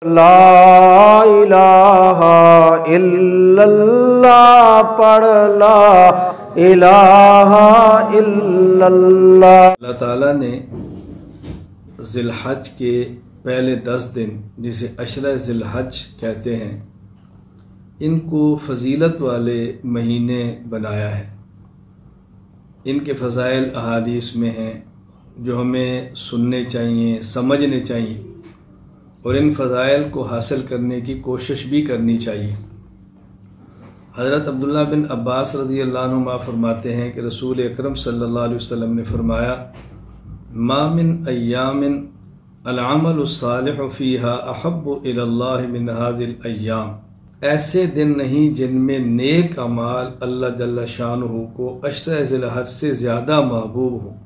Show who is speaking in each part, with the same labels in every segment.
Speaker 1: لا الہ الا اللہ پڑھ لا الہ الا اللہ۔
Speaker 2: اللہ تعالیٰ نے ذی الحج کے پہلے 10 دن جسے عشرہ ذی الحج کہتے ہیں ان کو فضیلت والے مہینے بنایا ہے۔ ان کے فضائل احادیث میں ہیں جو ہمیں سننے چاہیے، سمجھنے چاہیے اور ان فضائل کو حاصل کرنے کی کوشش بھی کرنی چاہیے۔ حضرت عبداللہ بن عباس رضی اللہ عنہما فرماتے ہیں کہ رسول اکرم صلی اللہ علیہ وسلم نے فرمایا ما من ایام العمل الصالح فیہا احب الی اللہ من هذه الایام، ایسے دن نہیں جن میں نیک اعمال اللہ جل شانہ کو عشرہ ذی الحج سے زیادہ محبوب ہوں،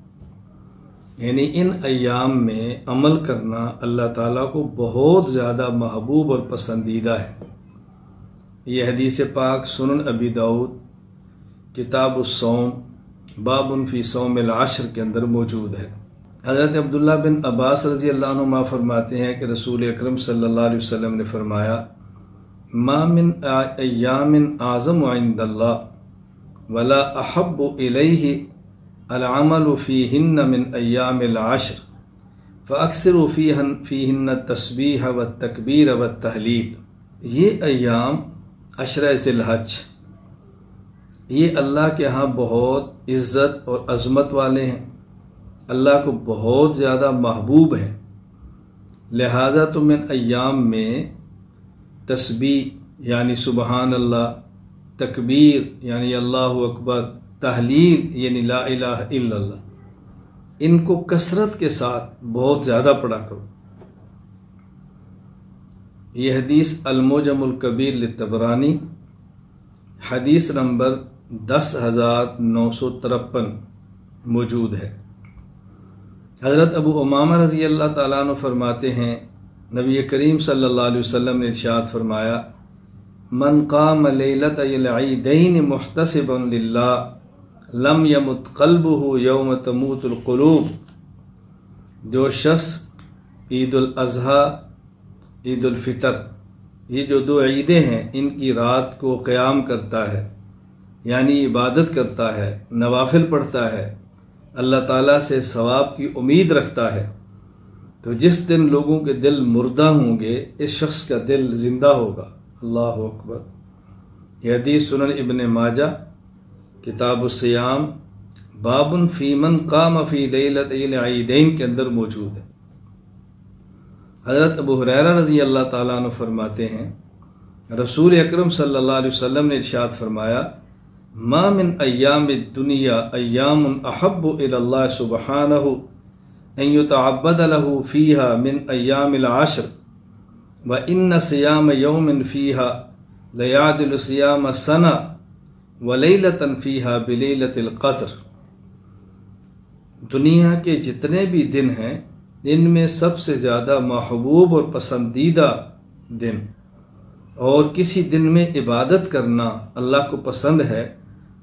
Speaker 2: یعنی ان ایام میں عمل کرنا اللہ تعالیٰ کو بہت زیادہ محبوب اور پسندیدہ ہے۔ یہ حدیث پاک سنن ابی داؤد کتاب الصوم باب فی صوم العشر کے اندر موجود ہے۔ حضرت عبداللہ بن عباس رضی اللہ عنہ فرماتے ہیں کہ رسول اکرم صلی اللہ علیہ وسلم نے فرمایا ما من ایام اعظم عند اللہ ولا احب الیہ العمل فیہن من ایام العشر فاکثروا فیہن التسبیح والتکبیر والتہلیل۔ یہ ایام عشرہ ذی الحج یہ اللہ کے ہاں بہت عزت اور عظمت والے ہیں، اللہ کو بہت زیادہ محبوب ہیں، لہذا تم ان ایام میں تسبیح یعنی سبحان اللہ، تکبیر یعنی اللہ اکبر، تحلیل یعنی لا الہ الا اللہ، ان کو کثرت کے ساتھ بہت زیادہ پڑھا کرو۔ یہ حدیث المعجم الکبیر للطبرانی حدیث نمبر 10,953 موجود ہے۔ حضرت ابو امامہ رضی اللہ تعالیٰ عنہ فرماتے ہیں نبی کریم صلی اللہ علیہ وسلم نے ارشاد فرمایا من قام لیلۃ العیدین محتسبا للہ لم یمت قلبہ یوم تموت القلوب، جو شخص عید الاضحیٰ عید الفطر یہ جو 2 عیدیں ہیں ان کی رات کو قیام کرتا ہے یعنی عبادت کرتا ہے، نوافل پڑھتا ہے، اللہ تعالیٰ سے ثواب کی امید رکھتا ہے، تو جس دن لوگوں کے دل مردہ ہوں گے اس شخص کا دل زندہ ہوگا۔ اللہ اکبر۔ یہ حدیث سنن ابن ماجہ کتاب الصیام باب فی من قام فی لیلۃ العیدین کے اندر موجود ہے۔ حضرت ابو ہریرہ رضی اللہ تعالیٰ عنہ فرماتے ہیں رسول اکرم صلی اللہ علیہ وسلم نے ارشاد فرمایا ما من ایام الدنیا ایام احب الی اللہ سبحانہ ان یتعبد له فیہا من ایام العشر وان صیام یوم فیہا لیعدل صیام سنہ ولیلۃ فیہا بلیلۃ القدر۔ دنیا کے جتنے بھی دن ہیں ان میں سب سے زیادہ محبوب اور پسندیدہ دن اور کسی دن میں عبادت کرنا اللہ کو پسند ہے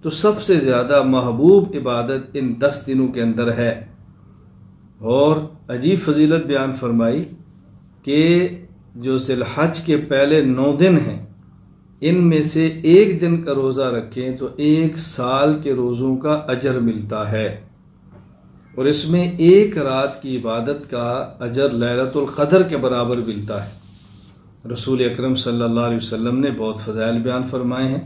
Speaker 2: تو سب سے زیادہ محبوب عبادت ان 10 دنوں کے اندر ہے۔ اور عجیب فضیلت بیان فرمائی کہ جو ذی الحج کے پہلے 9 دن ہیں ان میں سے 1 دن کا روزہ رکھیں تو 1 سال کے روزوں کا اجر ملتا ہے، اور اس میں 1 رات کی عبادت کا اجر لیلۃ القدر کے برابر ملتا ہے۔ رسول اکرم صلی اللہ علیہ وسلم نے بہت فضائل بیان فرمائے ہیں۔